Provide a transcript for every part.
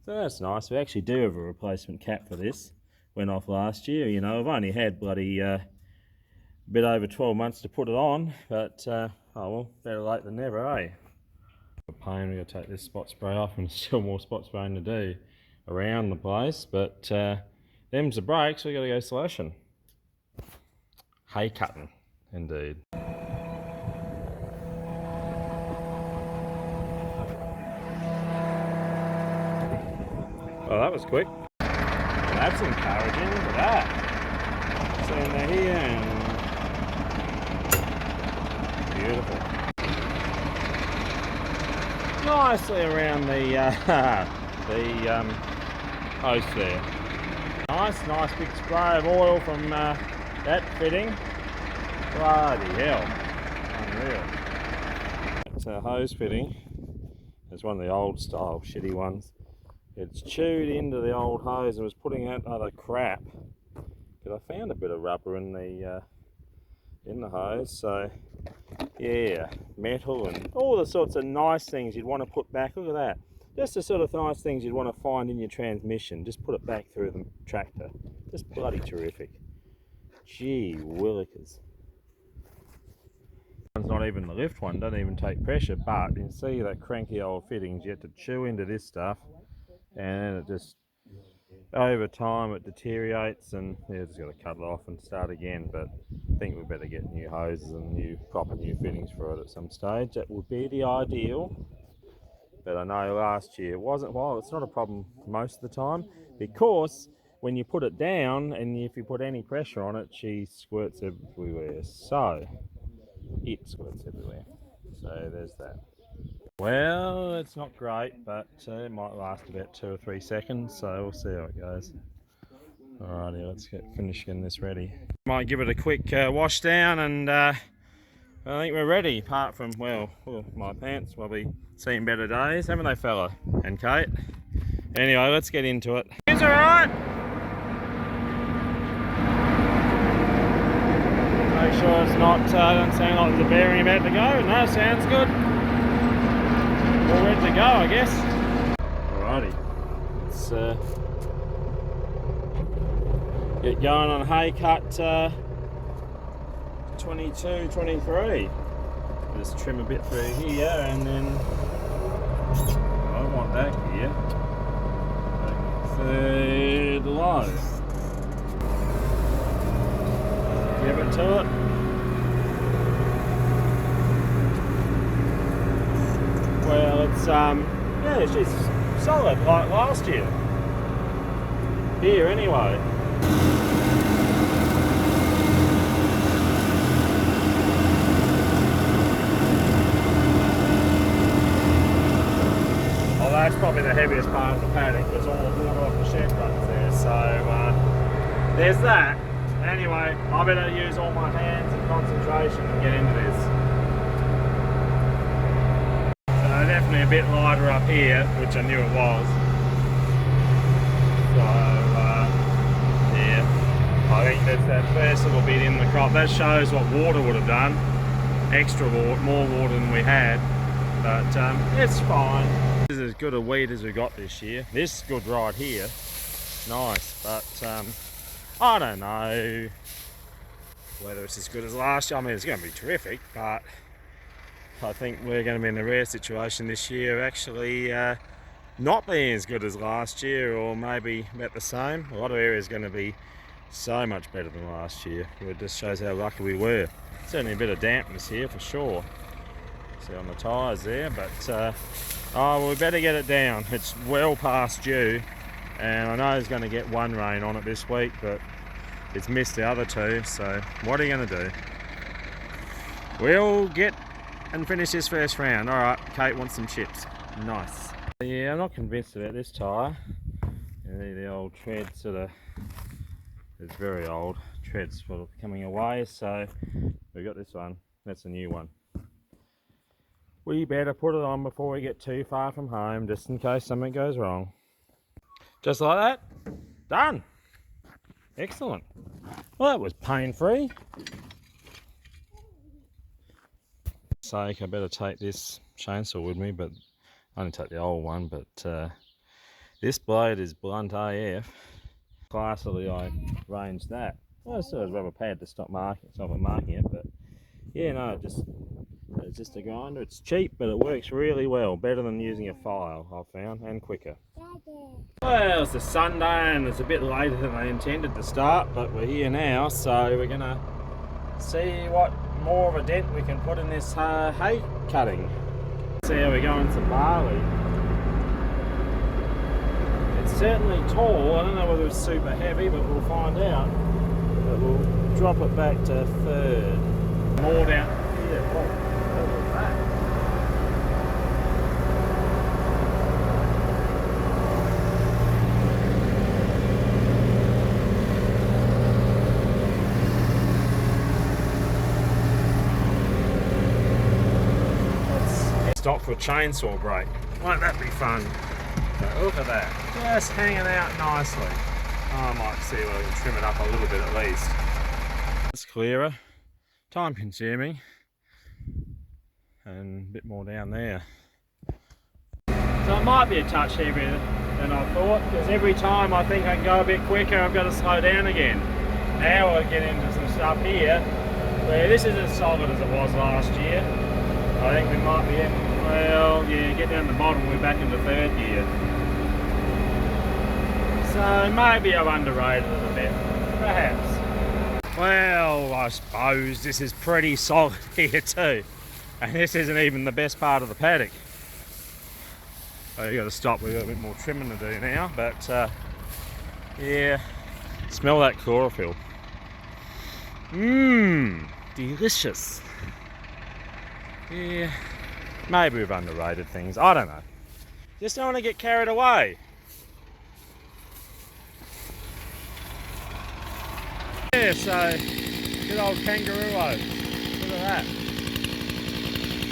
So that's nice. We actually do have a replacement cap for this. Went off last year, you know. I've only had bloody bit over 12 months to put it on, but oh well, better late than never, eh? A pain, we've got to take this spot spray off, and still more spot spraying to do around the place, but them's the brakes, we've got to go slashing. Hay cutting, indeed. Oh, that was quick. That's encouraging, look at that. Seeing that here, and beautiful. Nicely around the post there. Nice big spray of oil from that fitting. Bloody hell, unreal. It's a hose fitting. It's one of the old style shitty ones. It's chewed into the old hose and was putting out other crap. Because I found a bit of rubber in the hose, so yeah, metal and all the sorts of nice things you'd want to put back. Look at that. Just the sort of nice things you'd want to find in your transmission. Just put it back through the tractor. Just bloody terrific. Gee willikers. One's not even the lift one, doesn't even take pressure, but you can see that cranky old fittings, you have to chew into this stuff and it just, over time it deteriorates, and yeah, just got to cut it off and start again. But I think we better get new hoses and proper new fittings for it at some stage. That would be the ideal. But I know last year it wasn't. Well, it's not a problem most of the time, because when you put it down and if you put any pressure on it, she squirts everywhere. So it squirts everywhere. So there's that. Well, it's not great, but it might last about 2 or 3 seconds, so we'll see how it goes. Alrighty, let's finish getting this ready. Might give it a quick wash down, and I think we're ready, apart from, well, my pants will be seeing better days, haven't they, fella and Kate? Anyway, let's get into it. It's alright! Make sure it's not, doesn't sound like there's a bearing about to go. No, sounds good. All ready to go, I guess. Alrighty, let's get going on hay cut 22, 23. Just trim a bit through here, and then I want that here. Third low. Give it to it. Well, it's yeah, it's just solid like last year. Here anyway. Well, that's probably the heaviest part of the paddock, because all the water off the shed runs there. So there's that. Anyway, I better use all my hands and concentration and get into this. Definitely a bit lighter up here, which I knew it was. So yeah, I think that's that first little bit in the crop. That shows what water would have done. Extra water, more water than we had, but it's fine. This is as good a weed as we got this year. This good right here, nice, but I don't know whether it's as good as last year. I mean, it's going to be terrific, but I think we're going to be in a rare situation this year, actually not being as good as last year, or maybe about the same. A lot of areas are going to be so much better than last year. It just shows how lucky we were. Certainly a bit of dampness here for sure. See on the tyres there, but oh, we better get it down. It's well past due, and I know it's going to get one rain on it this week, but it's missed the other two. So what are you going to do? We'll get and finish this first round. Alright, Kate wants some chips. Nice. Yeah, I'm not convinced about this tyre. The old tread sort of, it's very old. Tread's sort of coming away, so we've got this one. That's a new one. We better put it on before we get too far from home, just in case something goes wrong. Just like that. Done. Excellent. Well, that was pain-free. Sake, I better take this chainsaw with me, but I only take the old one, but This blade is blunt AF. Classically, I ranged that. Well, I still has rubber pad to stop it marking it, but yeah, no, it's just a grinder. It's cheap, but it works really well. Better than using a file, I've found, and quicker. Well, it's a Sunday and it's a bit later than I intended to start, but we're here now, so we're gonna see what more of a dent we can put in this hay cutting. See how we're going to barley. It's certainly tall. I don't know whether it's super heavy, but we'll find out. But we'll drop it back to third. More down here. What was that? Let's stop for a chainsaw break. Won't that be fun? So look at that. Just hanging out nicely. I might see if I can trim it up a little bit at least. It's clearer. Time consuming, and a bit more down there. So it might be a touch heavier than I thought, because every time I think I can go a bit quicker, I've got to slow down again. Now I'll get into some stuff here where this is as solid as it was last year. I think we might be in, well, yeah, get down the bottom, we're back into third gear. So maybe I've underrated it a bit, perhaps. Well, I suppose this is pretty solid here too. And this isn't even the best part of the paddock. Oh, you got to stop, we've got a bit more trimming to do now, but yeah, smell that chlorophyll. Mmm, delicious. Yeah, maybe we've underrated things, I don't know. Just don't want to get carried away. Yeah, so good old kangaroo oats. Look at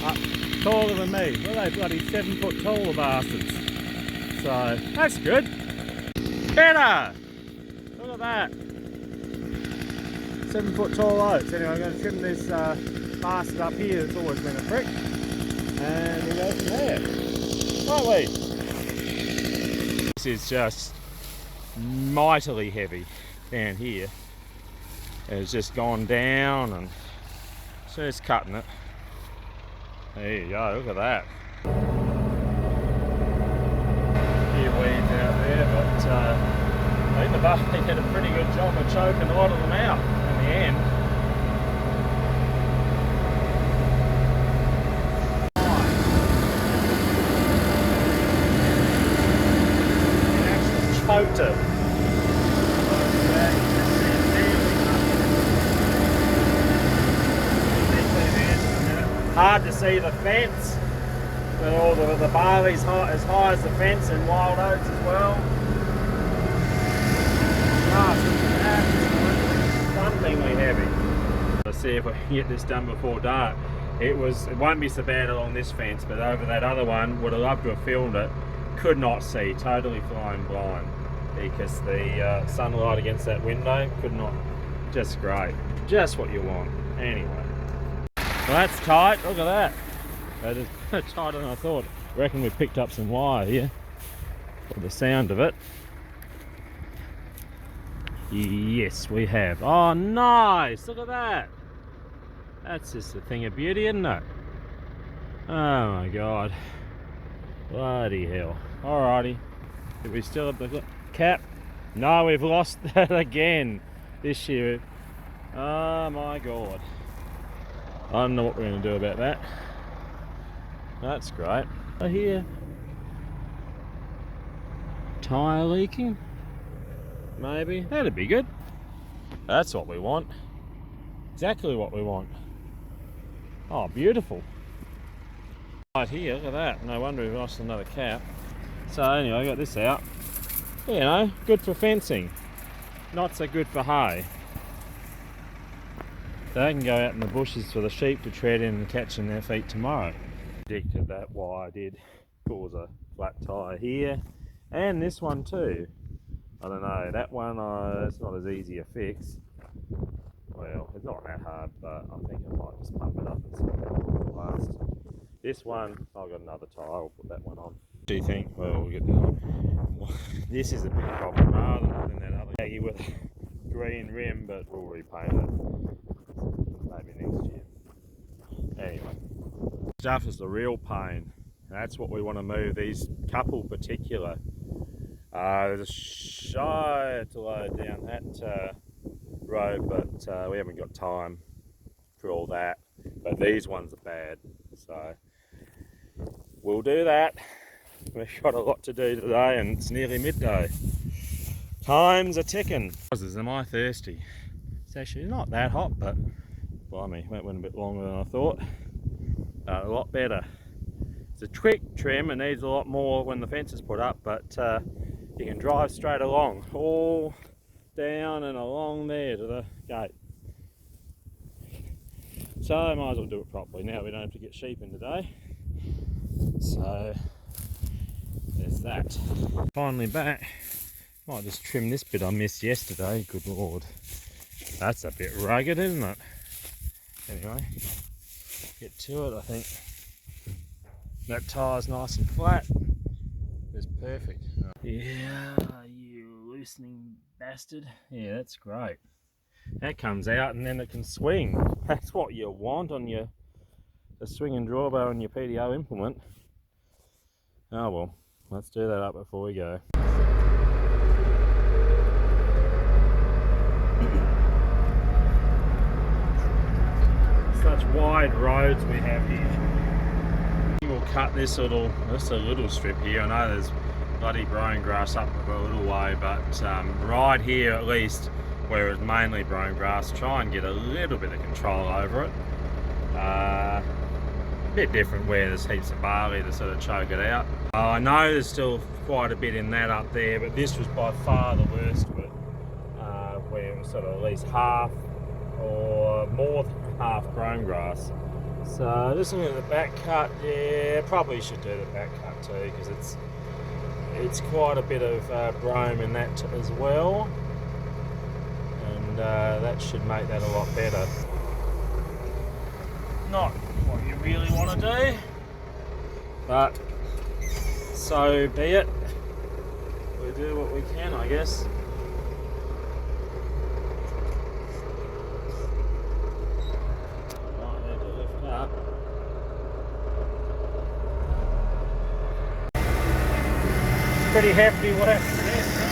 that. Taller than me. What are they, bloody 7 foot tall, the bastards. So that's good. Better. Look at that. 7 foot tall oats. Anyway, I'm going to trim this bastard up here that's always been a prick. And we'll go from there. Won't we? This is just mightily heavy down here. It's just gone down and so it's cutting it. There you go, look at that. A few weeds out there, but I think the barley did a pretty good job of choking a lot of them out in the end. It actually choked it. Hard to see the fence, but all the barley's as high as the fence and wild oats as well. Thumpingly heavy. Let's see if I can get this done before dark. It won't be so bad along this fence, but over that other one, would have loved to have filmed it. Could not see, totally flying blind because the sunlight against that window could not. Just great, just what you want. Anyway. Well, that's tight, look at that. That is tighter than I thought. I reckon we picked up some wire here, for the sound of it. Yes, we have. Oh, nice, look at that. That's just a thing of beauty, isn't it? Oh my God. Bloody hell. Alrighty. Did we still have the cap? No, we've lost that again this year. Oh my God. I don't know what we're going to do about that. That's great. I hear tyre leaking. Maybe. That'd be good. That's what we want. Exactly what we want. Oh, beautiful. Right here, look at that. No wonder we've lost another cap. So anyway, I got this out. You know, good for fencing. Not so good for hay. They can go out in the bushes for the sheep to tread in and catch in their feet tomorrow. Predicted that wire did cause a flat tyre here, and this one too. I don't know, that one it's not as easy a fix. Well, it's not that hard, but I think I might just pump it up and see if it'll last. This one, I've got another tyre, I'll put that one on. Do you think? Well, we'll get that on. This is a big problem rather than that other Aggie with green rim, but we'll repaint it maybe next year. Anyway, stuff is the real pain. That's what we want to move, these couple particular. There's a shy to load down that road, but we haven't got time for all that. But these ones are bad, so we'll do that. We've got a lot to do today and it's nearly midday. Times are ticking. Am I thirsty? It's actually not that hot, but blimey, that went a bit longer than I thought. A lot better. It's a trick trim, it needs a lot more when the fence is put up, but you can drive straight along, all down and along there to the gate. So I might as well do it properly now. We don't have to get sheep in today. So there's that. Finally back. Might just trim this bit I missed yesterday. Good lord. That's a bit rugged, isn't it? Anyway, get to it, I think. That tyre's nice and flat. It's perfect. Yeah, you loosening bastard. Yeah, that's great. That comes out and then it can swing. That's what you want on your swing and drawbar on your PDO implement. Oh well, let's do that up before we go. Such wide roads we have here. We'll cut this a little strip here. I know there's bloody brome grass up a little way, but right here at least, where it's mainly brome grass, try and get a little bit of control over it. A bit different where there's heaps of barley to sort of choke it out. I know there's still quite a bit in that up there, but this was by far the worst of it, where it was sort of at least half or more than half brome grass. So just looking at the back cut, yeah, probably should do the back cut too, because it's quite a bit of brome in that as well, and that should make that a lot better. Not what you really want to do, but so be it. We do what we can, I guess. Might need to lift up. Pretty hefty work for this too.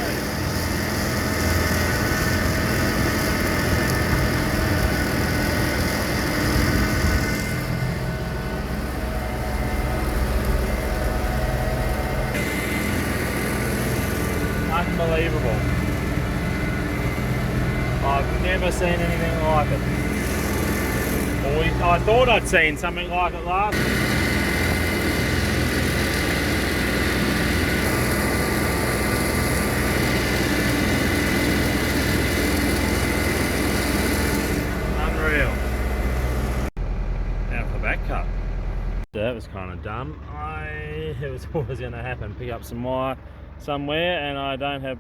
Unbelievable. I've never seen anything like it. I thought I'd seen something like it last. Unreal. Now for the back cut. That was kind of dumb. It was always going to happen. Pick up some wire somewhere and I don't have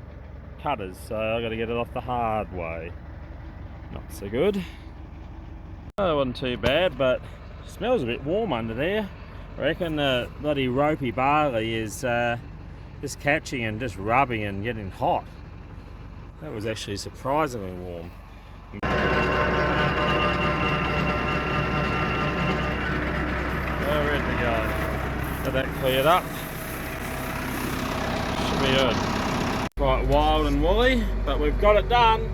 cutters, so I got to get it off the hard way. Not so good. Oh, it wasn't too bad, but it smells a bit warm under there. I reckon the bloody ropey barley is just catching and just rubbing and getting hot. That was actually surprisingly warm. We're ready to go. Got that cleared up. Should be good. Quite wild and woolly, but we've got it done.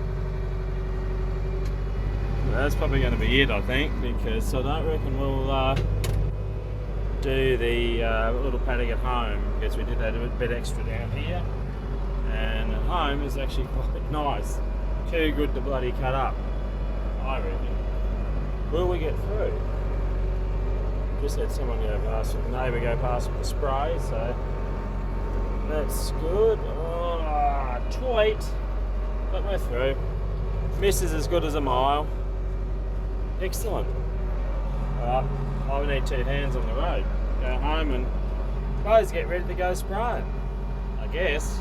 That's probably going to be it, I think, because I don't reckon we'll do the little paddock at home, because we did that a bit extra down here, and at home is actually quite nice. Too good to bloody cut up, I reckon. Will we get through? Just had someone go past, a neighbour go past with the spray, so that's good. Oh, tweet, but we're through. Misses as good as a mile. Excellent. I need 2 hands on the road. Go home and suppose get ready to go spraying, I guess.